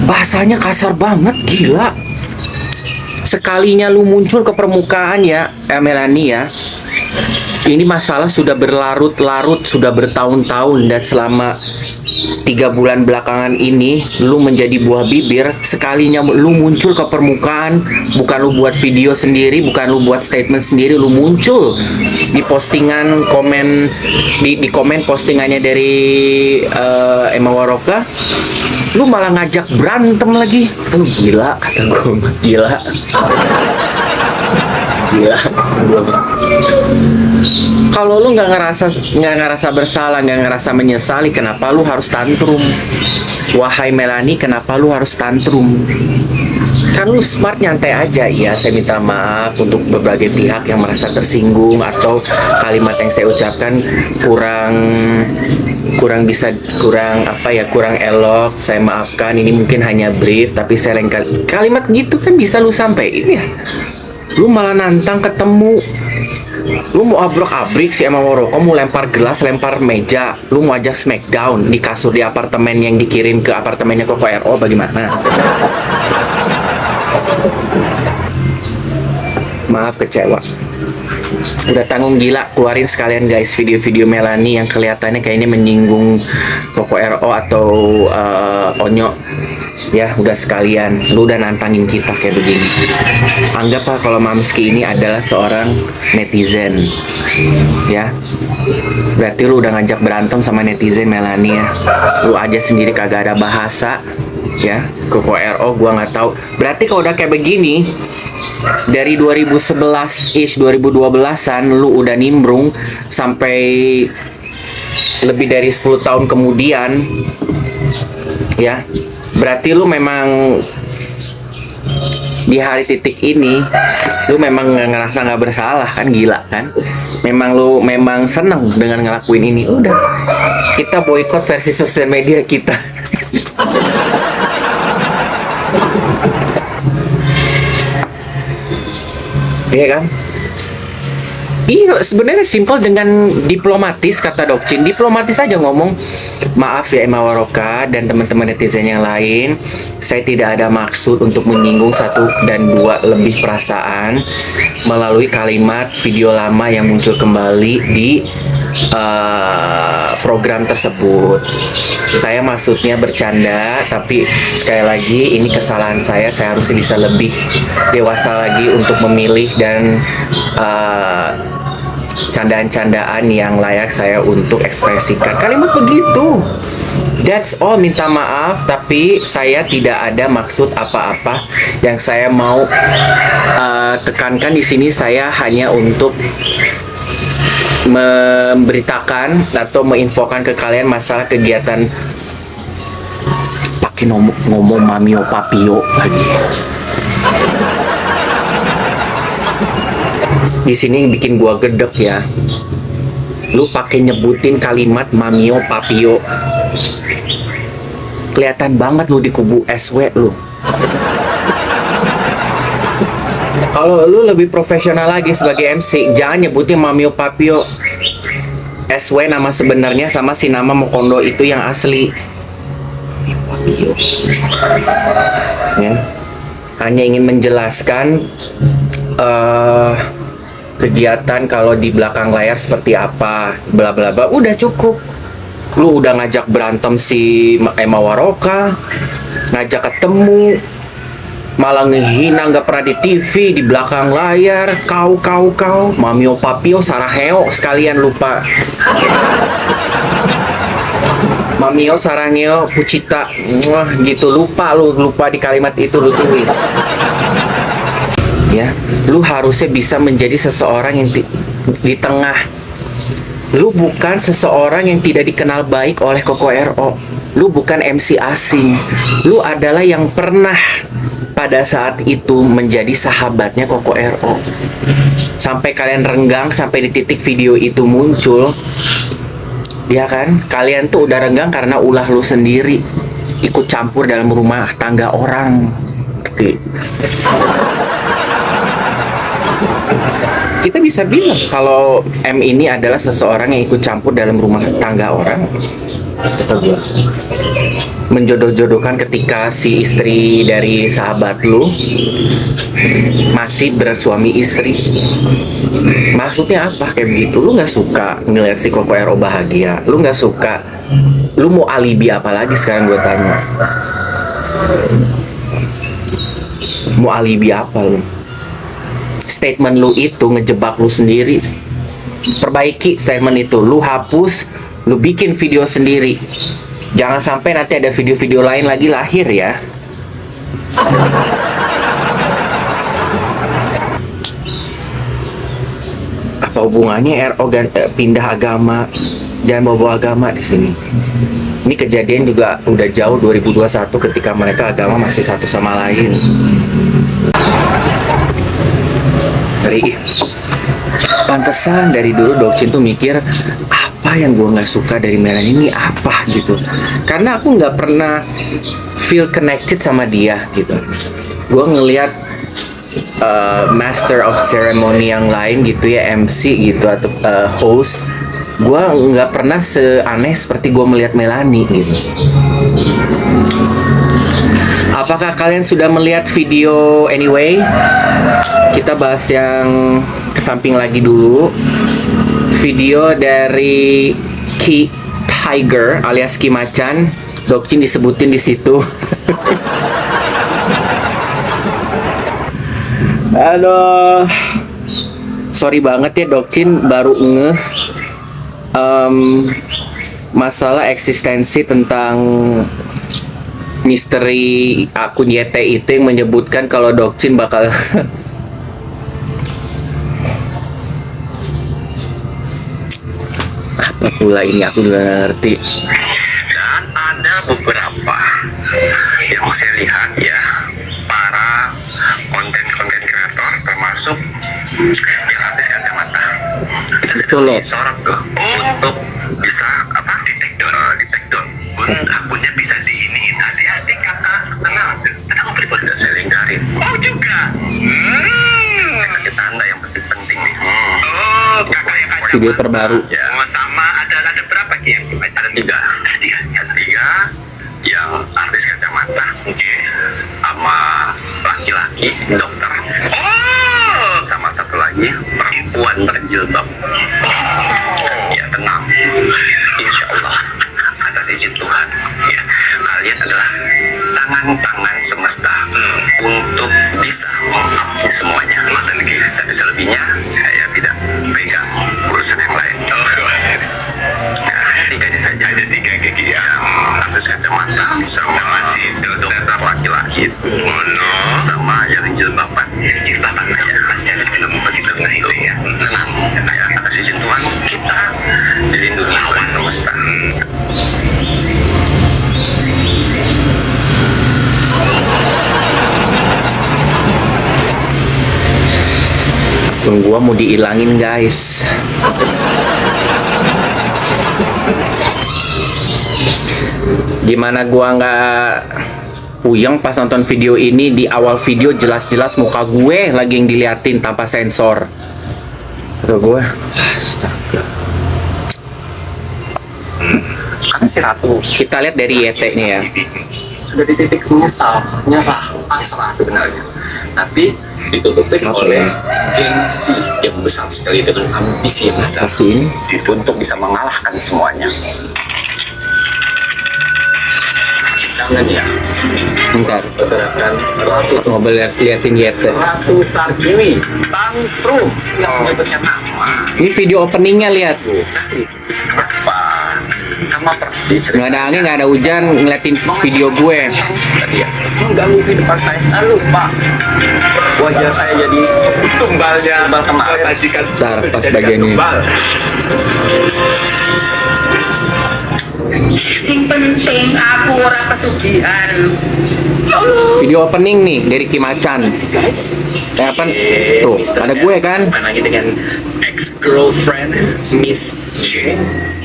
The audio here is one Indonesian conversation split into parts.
Bahasanya kasar banget, gila. Sekalinya lu muncul ke permukaan ya, Melanie ya. Ini masalah sudah berlarut-larut, sudah bertahun-tahun, dan selama 3 bulan belakangan ini lu menjadi buah bibir. Sekalinya lu muncul ke permukaan, bukan lu buat video sendiri, bukan lu buat statement sendiri, lu muncul di postingan komen, di komen postingannya dari Emma Waroka, lu malah ngajak berantem lagi. Lu gila, kata gue, gila. Gila. Kalau lu nggak ngerasa bersalah, nggak ngerasa menyesali, kenapa lu harus tantrum? Wahai Melanie, kenapa lu harus tantrum? Kan lu smart, nyantai aja. Ya, saya minta maaf untuk berbagai pihak yang merasa tersinggung atau kalimat yang saya ucapkan kurang kurang elok. Saya maafkan, ini mungkin hanya brief, tapi saya kalimat gitu kan bisa lu sampein ya. Lu malah nantang ketemu. Lu mau abrak-abrik si Emma Waroka, mau lempar gelas, lempar meja, lu mau ajak smackdown di kasur di apartemen yang dikirim ke apartemennya Koko RO, bagaimana? Maaf, kecewa. Udah tanggung gila, keluarin sekalian guys video-video Melanie yang kelihatannya kayaknya menyinggung Koko RO atau Onyo. Ya udah sekalian, lu udah nantangin kita kayak begini. Anggaplah kalau Mamski ini adalah seorang netizen, ya. Berarti lu udah ngajak berantem sama netizen Melanie ya. Lu aja sendiri kagak ada bahasa, ya. Koko RO gua nggak tahu. Berarti kalau udah kayak begini, dari 2011-ish, 2012-an lu udah nimbrung sampai lebih dari 10 tahun kemudian, ya. Berarti lu memang di hari titik ini lu memang ngerasa nggak bersalah kan, gila kan? Memang seneng dengan ngelakuin ini. Udah, kita boykot versi sosial media kita. Iya kan? Iya, sebenarnya simpel dengan diplomatis, kata Dokcin. Diplomatis aja ngomong, maaf ya Emma Waroka dan teman-teman netizen yang lain, saya tidak ada maksud untuk menyinggung satu dan dua lebih perasaan melalui kalimat video lama yang muncul kembali di program tersebut. Saya maksudnya bercanda, tapi sekali lagi ini kesalahan saya harusnya bisa lebih dewasa lagi untuk memilih dan candaan-candaan yang layak saya untuk ekspresikan. Kalimat begitu. That's all, minta maaf, tapi saya tidak ada maksud apa-apa. Yang saya mau tekankan di sini, saya hanya untuk memberitakan atau menginfokan ke kalian masalah kegiatan. Pakai ngomong Mamio Papio lagi. Di sini yang bikin gua gedek ya, lu pakai nyebutin kalimat Mamio Papio, kelihatan banget lu di kubu SW lu. Kalau lu lebih profesional lagi sebagai MC, jangan nyebutin Mamio Papio. SW nama sebenarnya sama si nama Mokondo itu yang asli. Papio. Ya. Hanya ingin menjelaskan kegiatan kalau di belakang layar seperti apa, bla bla bla. Udah cukup. Lu udah ngajak berantem si Emma Waroka, ngajak ketemu, malah ngehina nggak pernah di TV, di belakang layar. Kau Mamio Papio Saraheo sekalian lupa. Mamio Sarangeo Pucita, wah gitu, lupa di kalimat itu lu tulis. Ya, lu harusnya bisa menjadi seseorang yang di tengah. Lu bukan seseorang yang tidak dikenal baik oleh Koko RO. Lu bukan MC asing. Lu adalah yang pernah pada saat itu menjadi sahabatnya Koko RO. Sampai kalian renggang, sampai di titik video itu muncul. Ya kan? Kalian tuh udah renggang karena ulah lu sendiri ikut campur dalam rumah tangga orang. Gitu. kita bisa bilang kalau M ini adalah seseorang yang ikut campur dalam rumah tangga orang. Kata gue, menjodoh-jodohkan ketika si istri dari sahabat lu masih bersuami istri. Maksudnya apa kayak begitu? Lu nggak suka ngeliat si Koko Ero bahagia, lu nggak suka, lu mau alibi apa lagi sekarang gue tanya? Mau alibi apa lu? Statement lu itu ngejebak lu sendiri. Perbaiki statement itu, lu hapus, lu bikin video sendiri. Jangan sampai nanti ada video-video lain lagi lahir ya. Apa hubungannya RO pindah agama? Jangan bawa agama di sini. Ini kejadian juga udah jauh 2021 ketika mereka agama masih satu sama lain. Ngeri. Pantesan dari dulu Dokcin tuh mikir apa yang gue nggak suka dari Melanie ini apa gitu, karena aku nggak pernah feel connected sama dia gitu. Gue ngelihat master of ceremony yang lain gitu ya, MC gitu atau host, gue nggak pernah seaneh seperti gue melihat Melanie gitu. Apakah kalian sudah melihat video anyway? Kita bahas yang kesamping lagi dulu. Video dari Ki Tiger alias Ki Macan. Dokcin disebutin di situ. Aduh, sorry banget ya Dokcin baru ngeh masalah eksistensi tentang misteri akun YT itu yang menyebutkan kalau Dokcin bakal apa pula ini, aku nggak ngerti. Dan ada beberapa yang saya lihat ya, para konten kreator termasuk yang artis kacamata itu Betul, sedang disorot tuh untuk bisa apa di take down akunnya bisa diiniin. Adik-adik kakak tenang pribadi udah saya lingkarin. Oh juga saya kasih tanda yang penting nih. Oh kakak yang kacamata Video terbaru ya. Sama ada berapa Ki yang ada tiga yang artis kacamata, sama laki-laki dokter, sama satu lagi perempuan berjilbab. Ya tenang, insya Allah atas izin Tuhan ya, kalian adalah tangan-tangan semesta untuk bisa mengupdate semuanya. Tapi selebihnya saya tidak pegang urusan yang lain. Tiganya saja, ada tiga gigi yang artis kacamata sama si dokter laki-laki sama yang jilbaban ya, pasti ada film begitu itu ya. Tenang ya, atas izin Tuhan kita dilindungi oleh semesta. akun gua mau diilangin guys. Gimana gua nggak puyeng pas nonton video ini? Di awal video jelas-jelas muka gue lagi yang diliatin tanpa sensor. Atau gue, astaga. Kan si Ratu Kita lihat dari YT-nya ya. sudah di titik menyesal, nyerah, pasrah sebenarnya, tapi ditutupi oleh gengsi yang besar sekali dengan ambisi yang besar Kasih untuk bisa mengalahkan semuanya. Jangan ya, bentar. pergerakan Ratu Ngobrol liatin YT. Ratu Sarjini Tantrum yang menyebutnya nama. Ini video openingnya lihat. Apa? Sama persis. Nggak ada angin, nggak ada hujan, ngeliatin video gue. Tadi ya, mengganggu kehidupan saya. Lalu Pak, wajah saya jadi tumbal kemarin. Sajikan. Bentar, pas bagian ini. Sing penting aku ora pesugihan. Video opening nih dari Ki Macan. Guys, Apa? Tuh, ada gue kan. Lagi dengan ex-girlfriend Miss J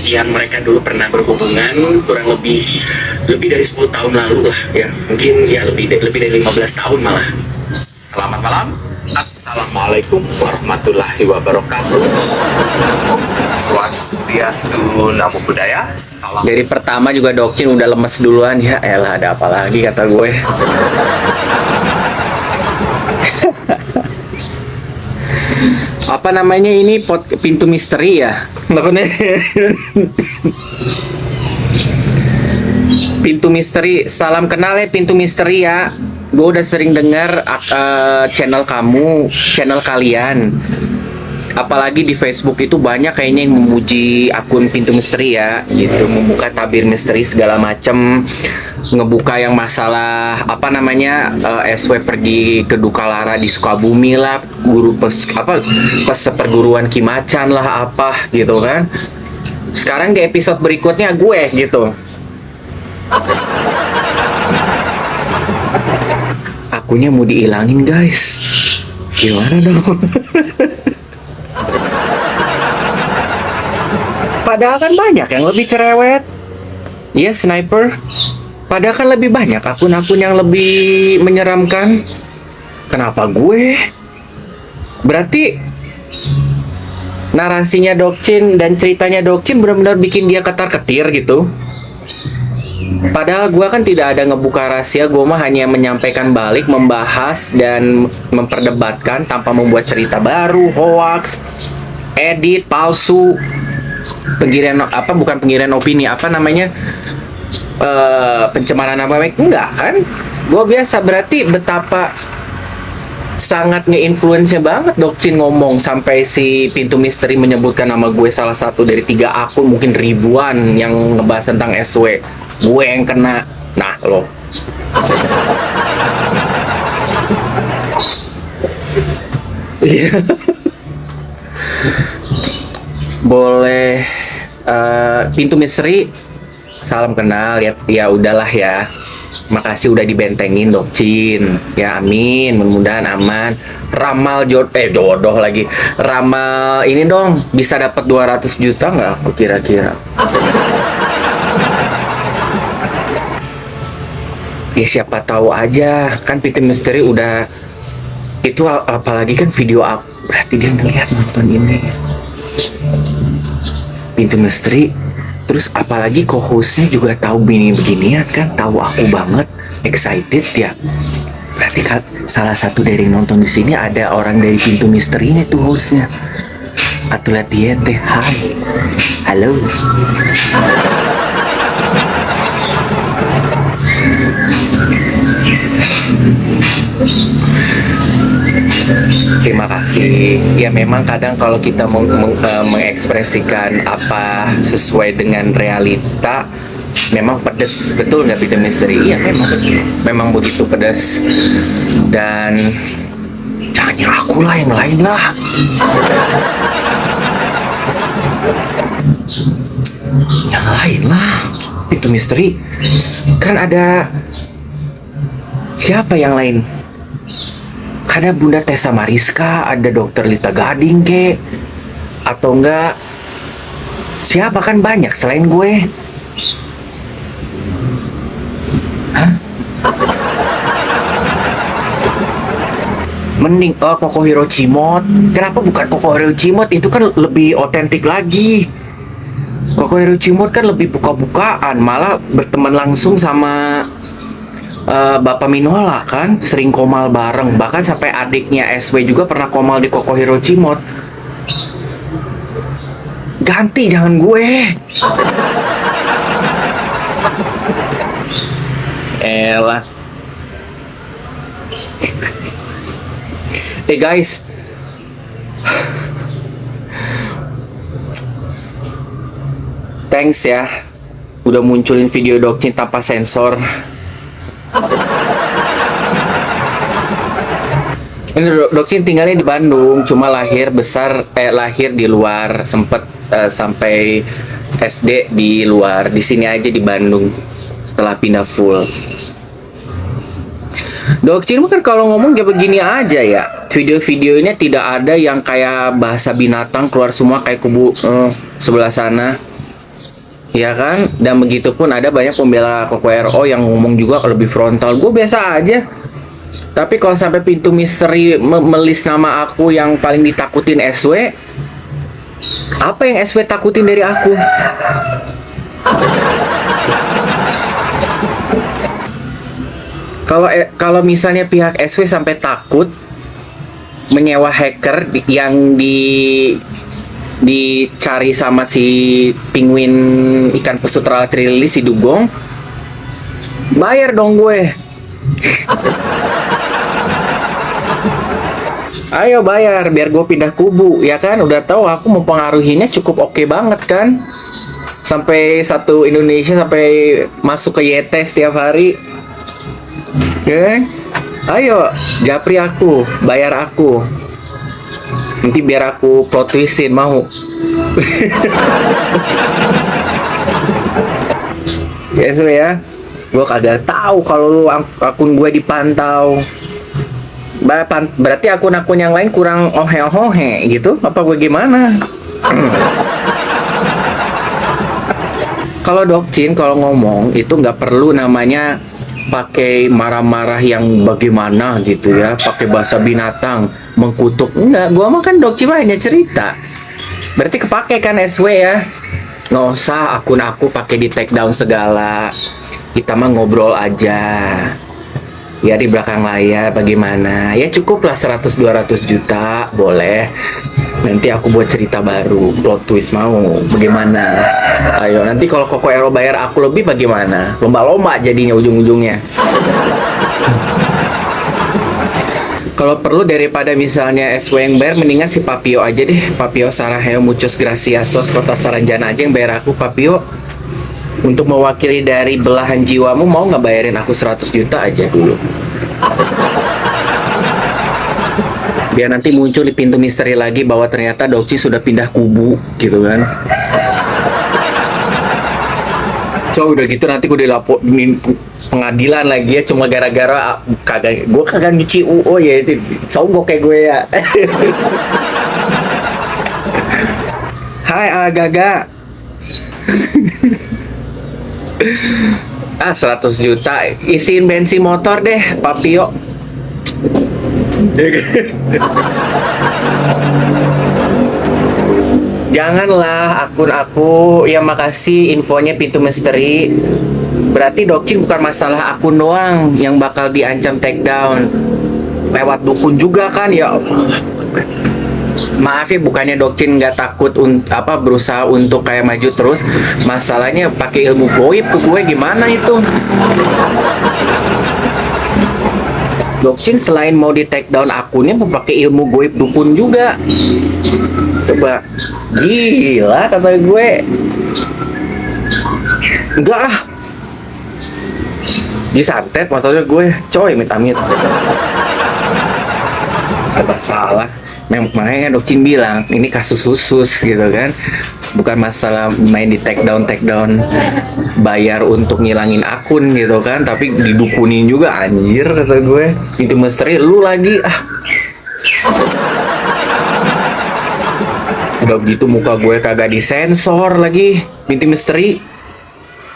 yang mereka dulu pernah berhubungan kurang lebih dari 10 tahun lalu lah ya, mungkin ya lebih dari 15 tahun malah. selamat malam. Assalamualaikum warahmatullahi wabarakatuh. Swastiastu, namo buddhaya. Salam. Dari pertama juga Dokcin udah lemes duluan. Ya elah, ada apa lagi kata gue. Apa namanya ini, pintu misteri ya? Apa nih? Pintu misteri. Salam kenal ya pintu misteri ya. Gue udah sering denger channel kamu, channel kalian. Apalagi di Facebook itu banyak kayaknya yang memuji akun pintu misteri ya, gitu, membuka tabir misteri segala macem, ngebuka yang masalah apa namanya SW pergi ke Dukalara di Sukabumi lah, pas perguruan Kimacan lah apa gitu kan. Sekarang di episode berikutnya gue gitu. Akunnya mau dihilangin guys. Gimana dong? Padahal kan banyak yang lebih cerewet. Iya, sniper. Padahal kan lebih banyak akun-akun yang lebih menyeramkan. Kenapa gue? Berarti narasinya Dokcin dan ceritanya Dokcin benar-benar bikin dia ketar-ketir gitu. Padahal gue kan tidak ada ngebuka rahasia, gue mah hanya menyampaikan balik, membahas dan memperdebatkan tanpa membuat cerita baru, hoax, edit, palsu, bukan pengirian opini, apa namanya, pencemaran nama baik, enggak kan? Gue biasa, berarti betapa sangat nge-influence-nya banget Dokcin ngomong sampai si pintu misteri menyebutkan nama gue salah satu dari 3 akun, mungkin ribuan yang ngebahas tentang SW. Gue yang kena. Nah lo boleh pintu misteri salam kenal ya, ya udahlah ya, makasih udah dibentengin Dokcin ya, amin, mudah-mudahan aman. Ramal jodoh lagi, ramal ini dong, bisa dapat 200 juta nggak aku kira-kira. Ya siapa tahu aja, kan pintu misteri udah itu, apalagi kan video aku, berarti dia ngeliat nonton ini pintu misteri. Terus apalagi co-hostnya juga tahu beginian kan, tahu aku banget, excited ya. Berarti kan salah satu dari nonton di sini ada orang dari pintu misteri ini tuh hostnya. Atau lihat dia teh, hai, halo. Terima kasih. Ya memang kadang kalau kita mengekspresikan apa sesuai dengan realita, memang pedes, betul nggak pintu misteri? Iya memang begitu pedas. Dan jangan yang aku lah, yang lain lah. Yang lain lah. Pintu misteri kan ada siapa yang lain? Ada Bunda Tessa Mariska, ada Dokter Lita Gading ke, atau enggak siapa, kan banyak selain gue. Hah? Mending Koko Hiro Cimot. Kenapa bukan Koko Hiro Cimot? Itu kan lebih otentik lagi. Koko Hiro Cimot kan lebih buka-bukaan, malah berteman langsung sama Bapak Minola kan, sering komal bareng, bahkan sampai adiknya SW juga pernah komal di Koko Hiro Cimot. Ganti, jangan gue. Elah. Guys, thanks ya udah munculin video Dokcin tanpa sensor. Ini Dokcin tinggalnya di Bandung, cuma lahir di luar, sempet sampai SD di luar, di sini aja di Bandung setelah pindah full. Dokcin kan kalau ngomong kayak begini aja ya, video-videonya tidak ada yang kayak bahasa binatang keluar semua kayak kubu sebelah sana. Ya kan, dan begitu pun ada banyak pembela Koko RO yang ngomong juga lebih frontal. Gue biasa aja. Tapi kalau sampai pintu misteri melis nama aku yang paling ditakutin SW, apa yang SW takutin dari aku? Kalau misalnya pihak SW sampai takut menyewa hacker yang dicari sama si penguin ikan pesutra Trilili si Dugong, bayar dong gue. Ayo bayar biar gue pindah kubu, ya kan? Udah tahu aku mempengaruhinya cukup oke banget kan? Sampai satu Indonesia sampai masuk ke YT setiap hari. Oke? Ayo japri aku, bayar aku. Nanti biar aku plot twistin, mau? Ya so ya, gue kagak tahu kalau lu akun gue dipantau. Berarti akun-akun yang lain kurang ohe-ohe gitu? Apa gue gimana? Kalau Dokcin kalau ngomong itu nggak perlu namanya pakai marah-marah yang bagaimana gitu ya, pakai bahasa binatang mengkutuk. Enggak, gua mah kan Dokcin hanya cerita. Berarti kepake kan SW ya. Nggak usah akun aku pakai di take down segala. Kita mah ngobrol aja. Ya di belakang layar bagaimana. Ya cukuplah 100-200 juta boleh. Nanti aku buat cerita baru, plot twist, mau bagaimana? Ayo nanti kalau Koko Ero bayar aku lebih bagaimana? Lomba-lomba jadinya ujung-ujungnya. Kalau perlu daripada misalnya SW yang bayar, mendingan si Papio aja deh. Papio Saraheo Muchos Graciasos Kota Saranjana aja yang bayar aku, Papio. Untuk mewakili dari belahan jiwamu, mau nggak bayarin aku 100 juta aja dulu? Biar nanti muncul di pintu misteri lagi bahwa ternyata Dokci sudah pindah kubu gitu kan. Udah gitu nanti gue dilaporin pengadilan lagi ya, cuma gara-gara gue kagak nyuci UO ya, itu sogok kayak gue ya. Hai Agaga. 100 juta isiin bensin motor deh Papio. Janganlah akun aku. Ya makasih infonya pintu misteri. Berarti Dokcin bukan masalah akun doang yang bakal diancam take down, lewat dukun juga kan ya. Maaf ya, bukannya Dokcin nggak takut berusaha untuk kayak maju terus. Masalahnya pakai ilmu goib ke gue gimana itu? Dokcin selain mau di take down akunnya, mau pakai ilmu goib dukun juga. Coba, gila kata gue. Enggak ah, disantet maksudnya gue, coy amit-amit. Salah. Makanya Dokcin bilang ini kasus khusus gitu kan, bukan masalah main di take down bayar untuk ngilangin akun gitu kan, tapi didukunin juga anjir kata gue. Itu misteri lu lagi ah. Udah gitu muka gue kagak disensor lagi, Binti Misteri.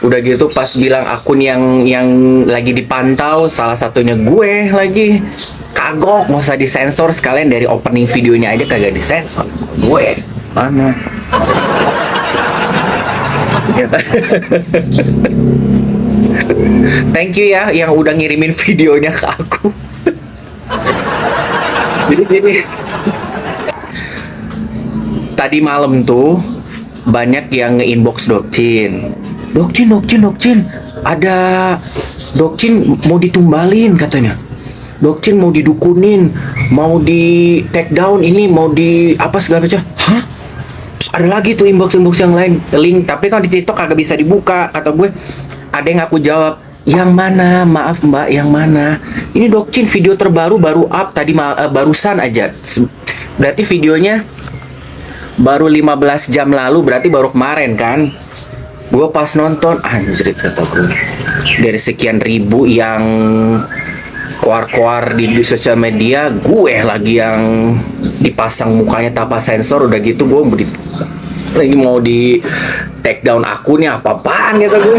Udah gitu pas bilang akun yang lagi dipantau salah satunya gue lagi. Kagok, nggak usah disensor, sekalian dari opening videonya aja kagak disensor. Gue mana? Thank you ya yang udah ngirimin videonya ke aku. Jadi tadi malam tuh banyak yang nge-inbox Dokcin. Dokcin, ada Dokcin mau ditumbalin katanya. Dokcin mau didukunin, mau di take down ini, mau di apa segala macam. Hah? Terus ada lagi tuh inbox yang lain, link, tapi kan di TikTok kagak bisa dibuka. Kata gue, ada yang aku jawab, yang mana? Maaf Mbak, yang mana? Ini Dokcin video terbaru baru up tadi barusan aja. Berarti videonya baru 15 jam lalu, berarti baru kemarin kan? Gue pas nonton, anjrit kata gue. Dari sekian ribu yang keluar di sosial media, gue lagi yang dipasang mukanya tanpa sensor. Udah gitu gue lagi mau di take down akunnya, apa-apaan gitu gue.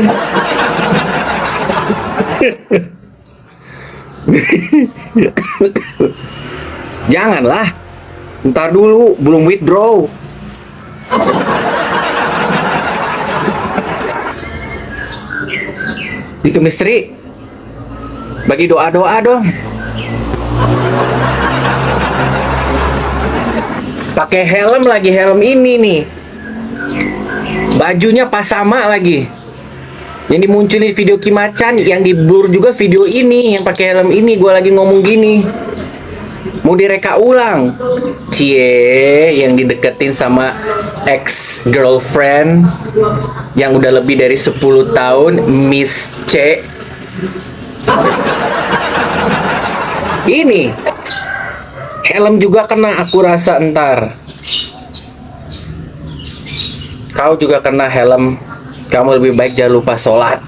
Janganlah. Ntar dulu, belum withdraw. Itu misteri. Bagi doa-doa dong. Pakai helm lagi, helm ini nih. Bajunya pas sama lagi. Yang dimunculin video Kimacan, yang di blur juga video ini, yang pakai helm ini. Gua lagi ngomong gini. Mau direka ulang. Cie, yang dideketin sama ex girlfriend yang udah lebih dari 10 tahun, Miss C. Ini helm juga kena, aku rasa ntar. Kau juga kena helm. Kamu lebih baik jangan lupa sholat.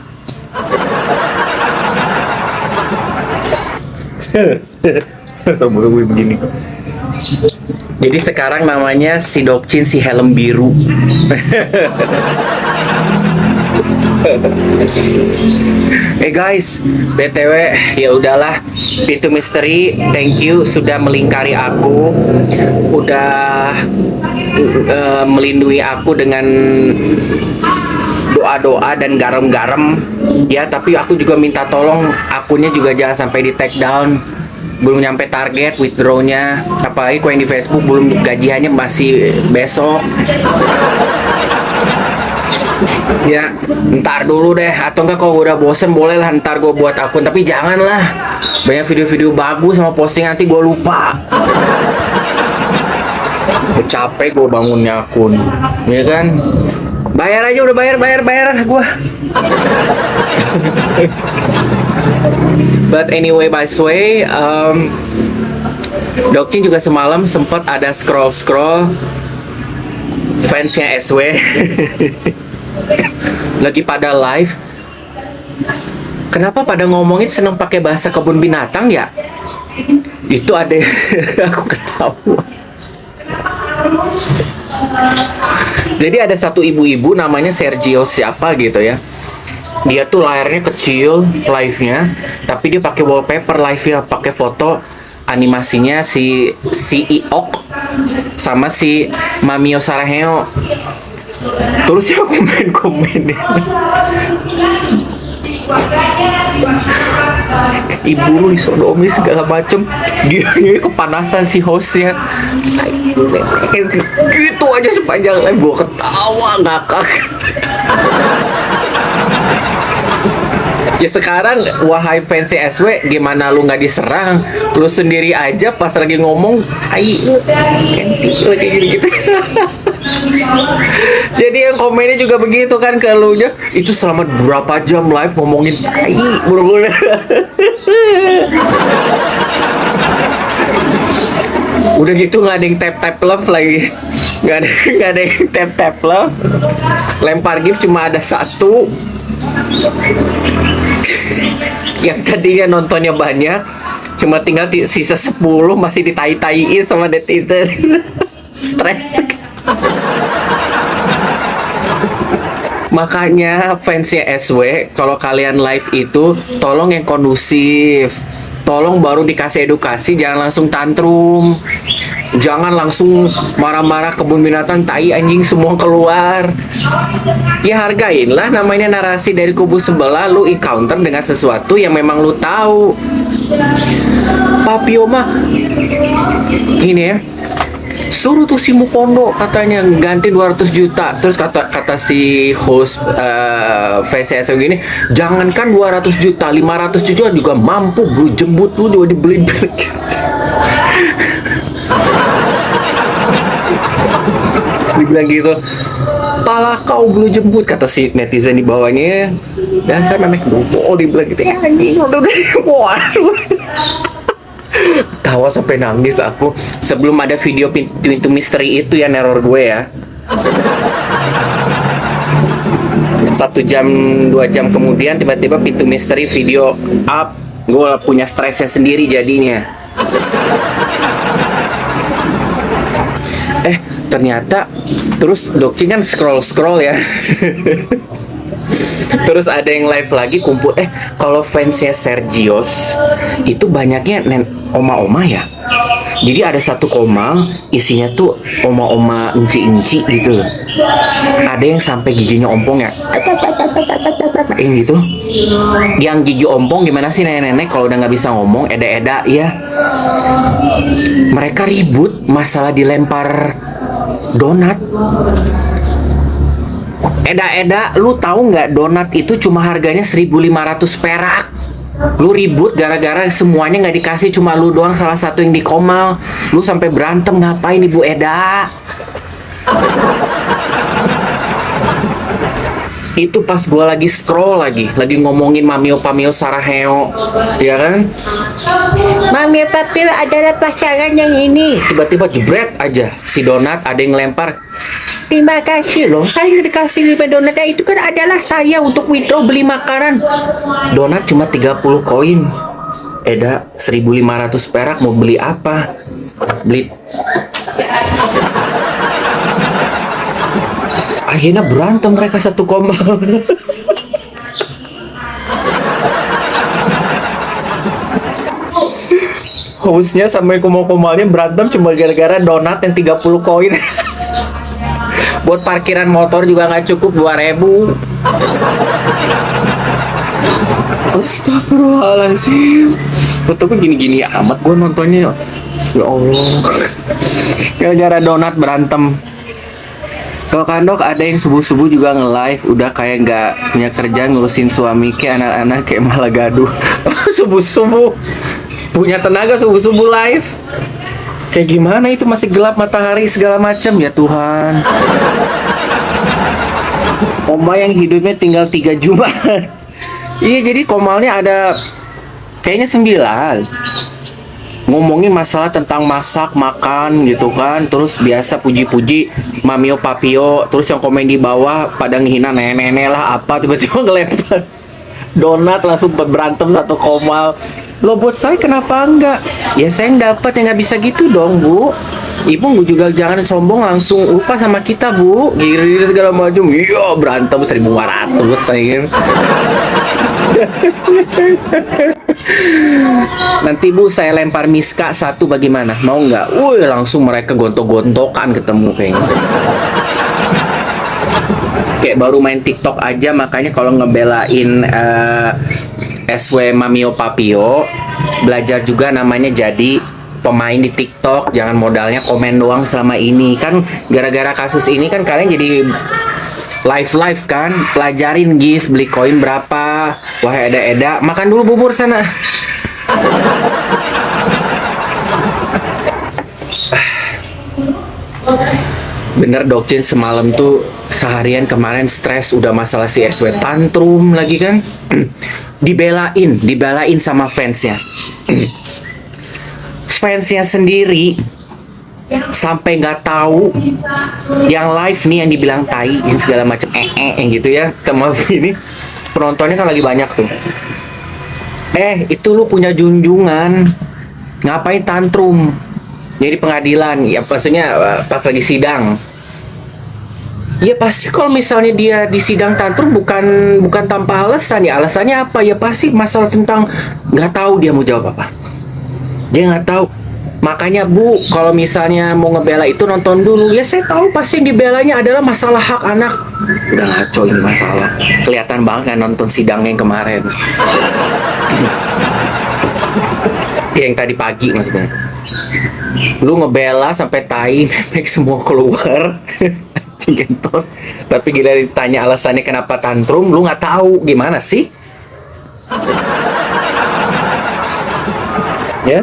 Sama gue begini. Jadi sekarang namanya si Dokcin si helm biru. Guys, BTW ya udahlah, Pintu Misteri, thank you sudah melingkari aku, udah melindungi aku dengan doa-doa dan garam-garam ya. Tapi aku juga minta tolong akunnya juga jangan sampai di take down. Belum nyampe target withdrawnya, apalagi kalau yang di Facebook belum, gajiannya masih besok. Ya, ntar dulu deh. Atau enggak kalau udah bosen boleh lah ntar gue buat akun. Tapi janganlah banyak video-video bagus sama posting nanti gue lupa. Gue capek gue bangunnya akun, ya kan? Bayar aja, udah bayaran gue. But anyway, by the way, Dokcin juga semalam sempat ada scroll fansnya SW lagi pada live. Kenapa pada ngomongin seneng pakai bahasa kebun binatang ya? Itu ada aku ketawa. Jadi ada satu ibu-ibu namanya Sergio siapa gitu ya. Dia tuh layarnya kecil live-nya, tapi dia pakai wallpaper live-nya, pakai foto animasinya si Iok sama si Mamio Saraheo. Terus ya komen ibu lu disodomi segala macem, dia kepanasan si hostnya gitu aja sepanjang live. Gue ketawa ngakak. Ya sekarang wahai fans SW, gimana lu nggak diserang? Lu sendiri aja pas lagi ngomong tai kenti lagi gitu. Jadi yang komennya juga begitu kan ke lu nya. Itu selama berapa jam live ngomongin tai buru-buru. Udah gitu nggak ada yang tap love lagi. Nggak ada yang tap love. Lempar gift cuma ada satu. Yang tadinya nontonnya banyak, cuma tinggal sisa 10 masih ditai-taiin sama netizen. Stres. Makanya fansnya SW, kalau kalian live itu tolong yang kondusif. Tolong baru dikasih edukasi, jangan langsung tantrum. Jangan langsung marah-marah kebun binatang, tai anjing semua keluar. Ya hargainlah, namanya narasi dari kubu sebelah. Lu encounter dengan sesuatu yang memang lu tahu. Papio mah ini ya, suruh tuh si Mukondo katanya ganti 200 juta. Terus kata si host VCS gini, jangankan 200 juta, 500 juta juga mampu. Lu jembut lu juga dibeli. Dibilang gitu, pala kau bulu jembut, kata si netizen di bawahnya. Dan saya memek bobo, dibilang gitu. Anjing udah puas. Tawa sampai nangis aku. Sebelum ada video pintu misteri itu ya, neror gue ya. 1 jam 2 jam kemudian tiba-tiba pintu misteri video up. Gue punya stresnya sendiri jadinya. Ternyata terus Dokcin kan scroll ya. Terus ada yang live lagi kumpul. Kalau fansnya Sergios itu banyaknya oma-oma ya. Jadi ada satu komal isinya tuh oma-oma enci-enci gitu. Ada yang sampai giginya ompong ya. Yang gitu. Yang gigi ompong gimana sih nenek-nenek kalau udah nggak bisa ngomong, eda-eda ya. Mereka ribut masalah dilempar donat. Eda-eda, lu tahu nggak donat itu cuma harganya 1.500 perak. Lu ribut gara-gara semuanya nggak dikasih, cuma lu doang salah satu yang dikomal. Lu sampai berantem ngapain Ibu Eda? Itu pas gua lagi scroll lagi ngomongin Mamio Pamio Saraheo, ya kan? Mamio Papio adalah pasangan yang ini. Tiba-tiba jebret aja si donat ada yang lempar. Terima kasih loh, saya dikasih 5 donat. Itu kan adalah saya untuk withdraw beli makanan. Donat cuma 30 koin. Eda 1.500 perak mau beli apa? Beli. Akhirnya berantem mereka satu komal. Hostnya sama komal-komalnya berantem cuma gara-gara donat yang 30 koin. Buat parkiran motor juga nggak cukup 2.000. Astagfirullahaladzim. Fotoku gini-gini amat gue nontonnya. Ya Allah. Gara-gara donat berantem. Kalau Kandok ada yang subuh-subuh juga nge-live, udah kayak nggak punya kerja ngurusin suami kayak anak-anak kayak malah gaduh. Subuh-subuh punya tenaga subuh-subuh live. Kayak gimana itu masih gelap matahari segala macam ya Tuhan. Oma yang hidupnya tinggal 3 Jumat. Iya jadi komalnya ada kayaknya 9. Ngomongin masalah tentang masak, makan gitu kan. Terus biasa puji-puji Mamio Papio. Terus yang komen di bawah pada ngehina nenek-nenek lah apa. Tiba-tiba ngelempar donat langsung berantem satu komal. Lo buat saya kenapa enggak? Ya saya yang dapat yang nggak bisa gitu dong Bu. Ibu juga jangan sombong langsung upah sama kita Bu. Gini segala macam. Iya berantem 1.500 saya. Nanti Bu saya lempar miska 1 bagaimana? Mau nggak? Wih langsung mereka gontok-gontokan ketemu kayaknya. Kayak baru main TikTok aja makanya kalau ngebelain SW Mamio Papio belajar juga namanya jadi pemain di TikTok, jangan modalnya komen doang selama ini. Kan gara-gara kasus ini kan kalian jadi live kan, pelajarin gift, beli koin berapa. Wah Eda-Eda, makan dulu bubur sana. Bener Dokcin semalam tuh seharian kemarin stres udah masalah si SW tantrum lagi kan. Dibelain sama fansnya. Fansnya sendiri sampai nggak tahu yang live nih yang dibilang tai yang segala macam yang gitu ya. Sama ini penontonnya kan lagi banyak tuh. Itu lu punya junjungan, ngapain tantrum? Jadi pengadilan ya maksudnya pas lagi sidang. Ya pasti kalau misalnya dia di sidang tantrum bukan tanpa alasan ya. Alasannya apa? Ya pasti masalah tentang nggak tahu dia mau jawab apa. Dia nggak tahu. Makanya Bu, kalau misalnya mau ngebela itu nonton dulu. Ya saya tahu pasti yang dibelanya adalah masalah hak anak. Udah ngaco ini masalah. Kelihatan banget kan nonton sidangnya yang kemarin. Yang tadi pagi maksudnya. Lu ngebela sampai tai memek semua keluar. Gentot. Tapi gila ditanya alasannya kenapa tantrum, lu nggak tahu gimana sih? Ya.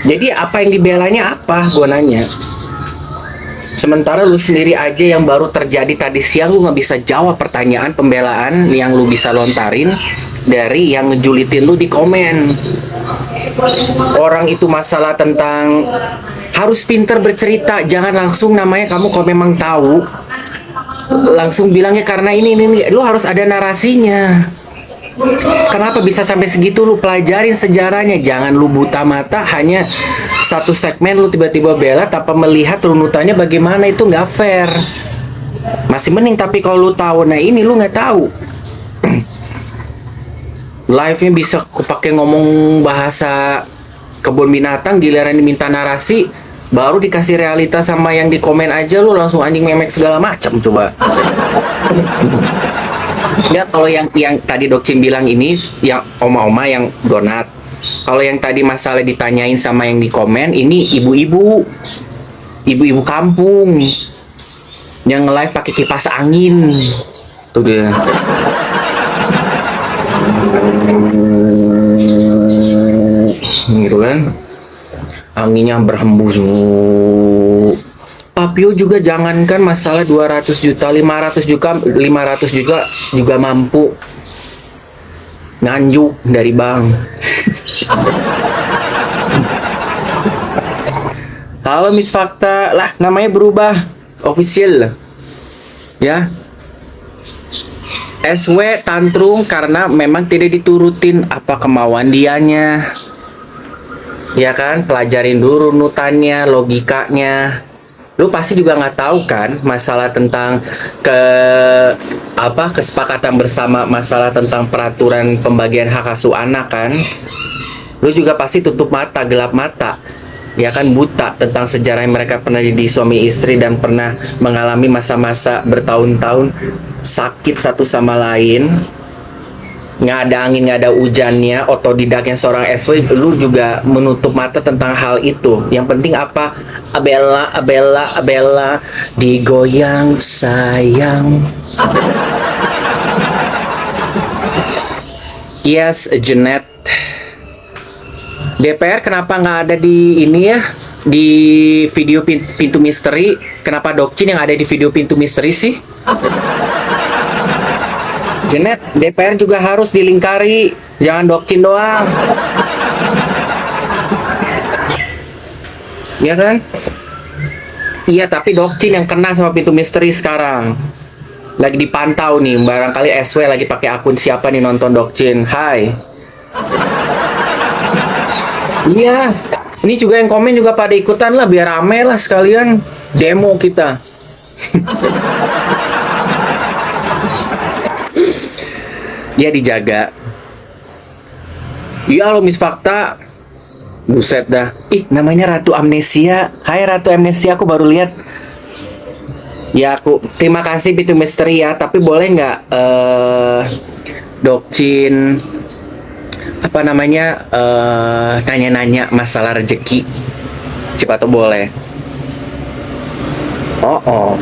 Jadi apa yang dibelanya apa? Gua nanya. Sementara lu sendiri aja yang baru terjadi tadi siang lu nggak bisa jawab pertanyaan pembelaan yang lu bisa lontarin dari yang ngejulitin lu di komen. Orang itu masalah tentang harus pinter bercerita, jangan langsung namanya kamu kalau memang tahu langsung bilangnya karena ini lu harus ada narasinya. Kenapa bisa sampai segitu? Lu pelajarin sejarahnya. Jangan lu buta mata hanya satu segmen lu tiba-tiba bela tanpa melihat runutannya bagaimana. Itu nggak fair. Masih mending, tapi kalau lu tahu, nah ini lu nggak tahu. Live-nya bisa kepake ngomong bahasa kebun binatang, giliran diminta narasi, baru dikasih realita sama yang di komen aja lu langsung anjing memek segala macam. Coba. Ya, kalau yang tadi Dokcin bilang ini yang oma-oma yang donat. Kalau yang tadi masalah ditanyain sama yang di komen, ini ibu-ibu kampung yang nge-live pakai kipas angin. Tuh dia. Gitu kan, anginnya berhembus. Papio juga jangankan masalah 200 juta, 500 juta juga mampu nganjuk dari bank. Halo Miss Fakta, lah namanya berubah official ya. SW tantrum karena memang tidak diturutin apa kemauan dianya. Ya kan, pelajarin dulu runutannya, logikanya. Lu pasti juga nggak tahu kan masalah tentang kesepakatan bersama, masalah tentang peraturan pembagian hak asuh anak kan. Lu juga pasti tutup mata, gelap mata. Ya kan, buta tentang sejarah yang mereka pernah jadi suami istri dan pernah mengalami masa-masa bertahun-tahun sakit satu sama lain. Nggak ada angin, nggak ada hujannya, otodidaknya seorang SW, lu juga menutup mata tentang hal itu. Yang penting apa? Abella digoyang sayang. Yes, Jeanette. DPR kenapa nggak ada di ini ya, di video pintu misteri? Kenapa Dokcin yang ada di video pintu misteri sih? Jenet, DPR juga harus dilingkari, jangan Dokcin doang. Ya kan? Iya, tapi Dokcin yang kena sama pintu misteri sekarang. Lagi dipantau nih, barangkali SW lagi pakai akun siapa nih nonton Dokcin. Hai. Iya, ini juga yang komen juga pada ikutan lah, biar rame lah sekalian demo kita. Ya dijaga. Ya lo Miss Fakta. Buset dah. Ih, namanya Ratu Amnesia. Hai Ratu Amnesia, aku baru lihat. Ya aku terima kasih pintu misteri ya, tapi boleh nggak Dokcin apa namanya nanya-nanya masalah rezeki? Coba tuh boleh. Oh.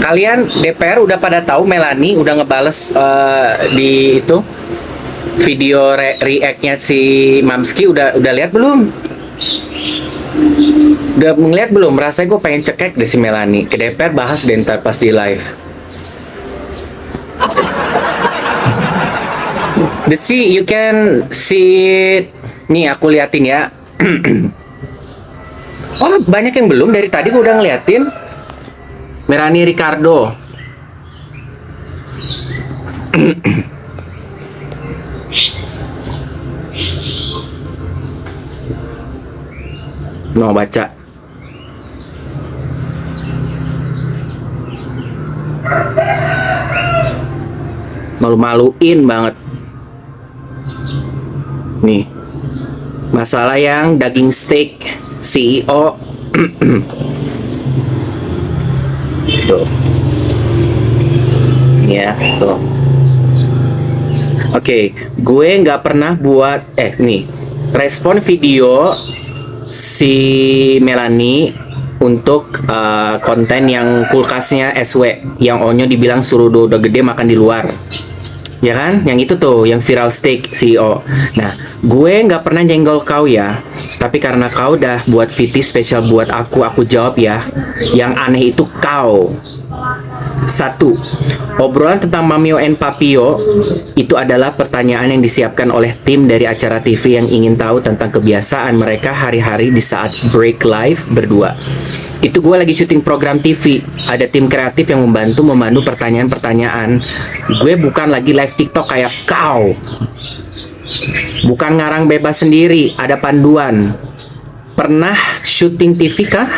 Kalian DPR udah pada tahu Melanie udah ngebales di itu video react-nya si Mamski, udah lihat belum? Udah ngeliat belum? Rasanya gue pengen cekek deh si Melanie ke DPR, bahas deh ntar pas di live. You can see it. Nih aku liatin ya. Oh banyak yang belum, dari tadi gue udah ngeliatin. Melanie Ricardo. Mau baca. Malu-maluin banget. Nih. Masalah yang daging steak CEO. Tuh. Ya, tuh. Oke, gue nggak pernah buat nih respon video si Melanie untuk konten yang kulkasnya SW yang Onyo dibilang suruh udah gede makan di luar. Ya kan? Yang itu tuh, yang viral steak CEO. Nah, gue nggak pernah nyenggol kau ya. Tapi karena kau udah buat VT spesial buat aku jawab ya. Yang aneh itu kau. Satu, obrolan tentang Mamio and Papio itu adalah pertanyaan yang disiapkan oleh tim dari acara TV yang ingin tahu tentang kebiasaan mereka hari-hari di saat break live berdua. Itu gue lagi syuting program TV. Ada tim kreatif yang membantu memandu pertanyaan-pertanyaan. Gue bukan lagi live TikTok kayak kau. Bukan ngarang bebas sendiri, ada panduan. Pernah syuting TV kah?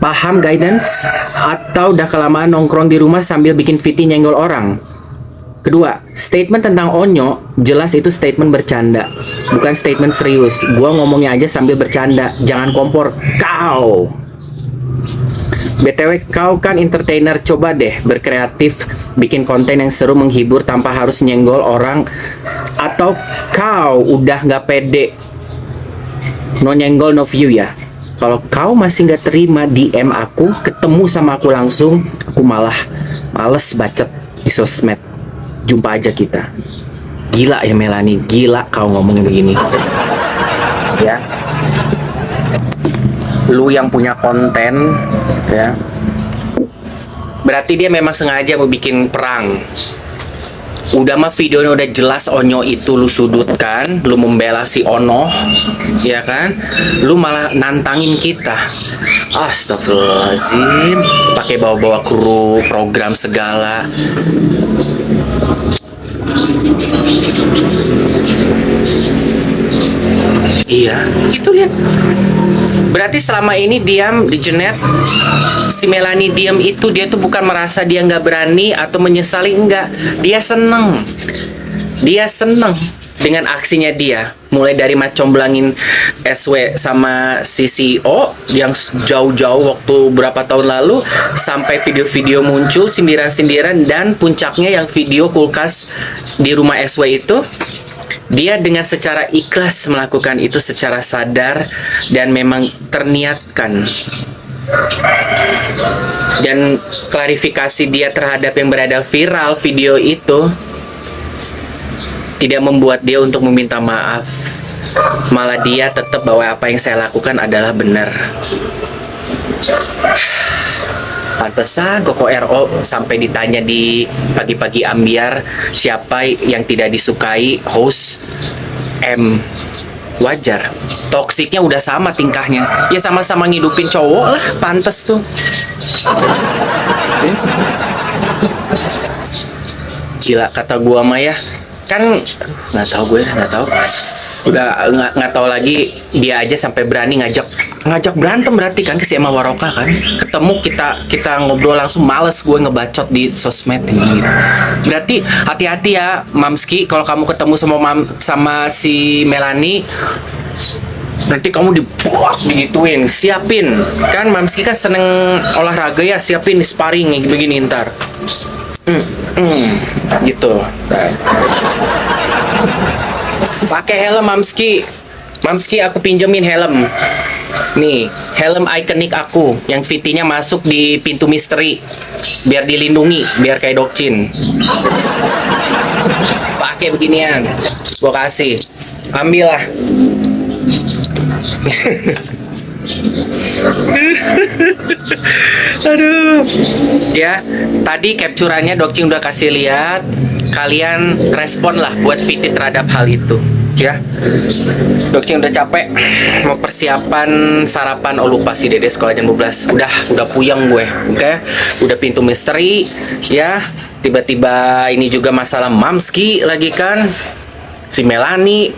Paham guidance? Atau udah kelamaan nongkrong di rumah sambil bikin VT nyenggol orang? Kedua, statement tentang Onyo jelas itu statement bercanda, bukan statement serius. Gua ngomongnya aja sambil bercanda, jangan kompor kau. BTW kau kan entertainer, coba deh berkreatif, bikin konten yang seru menghibur tanpa harus nyenggol orang. Atau kau udah nggak pede, no nyenggol no view ya. Kalau kau masih nggak terima DM aku, ketemu sama aku langsung, aku malah males bacot di sosmed. Jumpa aja kita. Gila ya Melanie, gila kau ngomongin begini. Ya. Lu yang punya konten, ya. Berarti dia memang sengaja mau bikin perang. Udah mah videonya udah jelas Onyo itu lu sudutkan, lu membela si Ono, ya kan? Lu malah nantangin kita. Astagfirullahaladzim, pakai bawa-bawa kru program segala. Iya, itu lihat. Berarti selama ini diam di Jenet, si Melanie diam itu dia tuh bukan merasa dia nggak berani atau menyesali, enggak. Dia seneng dengan aksinya dia. Mulai dari macomblangin SW sama si CEO yang jauh-jauh waktu berapa tahun lalu, sampai video-video muncul sindiran-sindiran, dan puncaknya yang video kulkas di rumah SW itu. Dia dengan secara ikhlas melakukan itu secara sadar dan memang terniatkan. Dan klarifikasi dia terhadap yang beredar viral video itu tidak membuat dia untuk meminta maaf. Malah dia tetap bahwa apa yang saya lakukan adalah benar. Pantesan Koko RO sampai ditanya di pagi-pagi ambiar siapa yang tidak disukai host M. Wajar, toksiknya udah sama tingkahnya. Ya sama-sama ngidupin cowok lah, pantes tuh. Gila kata gua mah ya. Kan nggak tahu, udah nggak tahu lagi. Dia aja sampai berani ngajak berantem, berarti kan si Emma Waroka kan ketemu, kita ngobrol langsung, males gue ngebacot di sosmed ini gitu. Berarti hati-hati ya Mamski, kalau kamu ketemu sama si Melanie, nanti kamu dibuak digituin, siapin kan. Mamski kan seneng olahraga ya, siapin sparring begini ntar. Gitu. Pakai helm Mamski, aku pinjemin helm. Nih, helm ikonik aku yang VT-nya masuk di pintu misteri, biar dilindungi, biar kayak Dokcin. Pakai beginian, gua kasih, ambil lah. Aduh. Ya, tadi capturannya Dokcin udah kasih lihat. Kalian respon lah buat VT terhadap hal itu. Ya, Dokcin udah capek mau persiapan sarapan. Oh lupa si Dede sekolah jam 12. Udah puyeng gue. Oke, udah pintu misteri ya. Tiba-tiba ini juga masalah Mamski lagi kan, si Melanie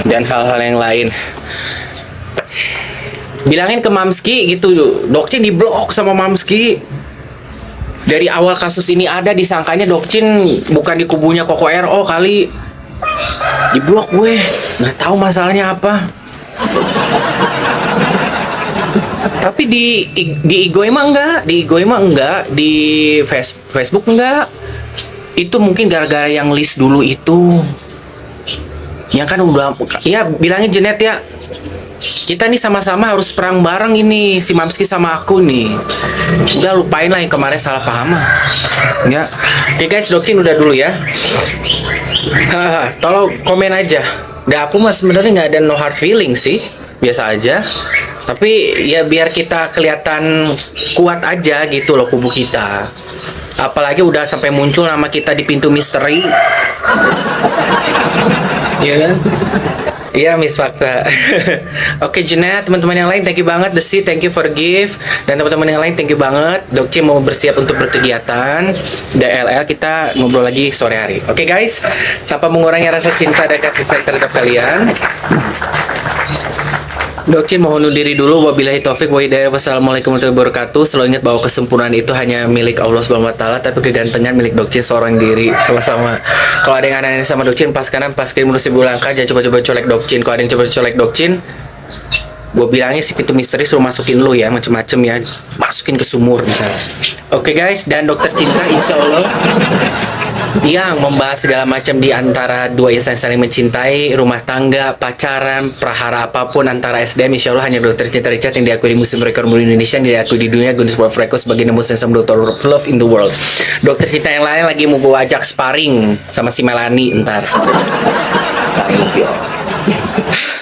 dan hal-hal yang lain. Bilangin ke Mamski gitu, Dokcin diblok sama Mamski. Dari awal kasus ini ada, disangkanya Dokcin bukan di kubunya Koko RO kali. Diblok gue, nggak tahu masalahnya apa. Tapi di IG mah enggak, di Facebook enggak. Itu mungkin gara-gara yang list dulu itu. Ya kan udah, ya bilangin Jenet ya. Kita nih sama-sama harus perang bareng ini, si Mamski sama aku nih. Udah lupain lah yang kemarin salah paham lah. Ya. Oke guys, Dokcin udah dulu ya. Tolong komen aja. Dan aku mah sebenarnya nggak ada no hard feeling sih. biasa aja. Tapi ya biar kita kelihatan kuat aja gitu loh kubu kita. Apalagi udah sampai muncul nama kita di pintu misteri. Iya kan? Iya, Miss Fakta. Oke, Jeanette, teman-teman yang lain, thank you banget. Desi, thank you for gift. Dan teman-teman yang lain, thank you banget. Dokci mau bersiap untuk berkegiatan. DLL, kita ngobrol lagi sore hari. Oke, guys, tanpa mengurangi rasa cinta dan kasih sayang terhadap kalian, Dokcin mohon undur diri dulu. Wabillahi taufik wa hidayah. Wassalamualaikum warahmatullahi wabarakatuh. Selalu ingat bahwa kesempurnaan itu hanya milik Allah Subhanahu wa taala, tapi kegantengan milik Dokcin seorang diri. Sama-sama. Kalau ada yang aneh-aneh sama Dokcin, pas kanan, pas kiri, menurut seribu langkah, jangan coba-coba colek Dokcin. Kalau ada yang coba colek Dokcin, gue bilangnya si pintu misteri suruh masukin lu ya, macem-macem ya, masukin ke sumur misalnya. Oke guys, dan dokter cinta insya Allah yang membahas segala macam di antara dua insan saling mencintai, rumah tangga, pacaran, prahara apapun antara SDM, insya Allah hanya dokter cinta Richard yang diakui di Muslim Record Indonesia, yang diakui di dunia Guinness World Records sebagai the most handsome doctor of love in the world. Dokter cinta yang lain lagi mau gue ajak sparring sama si Melanie ntar. I love you all.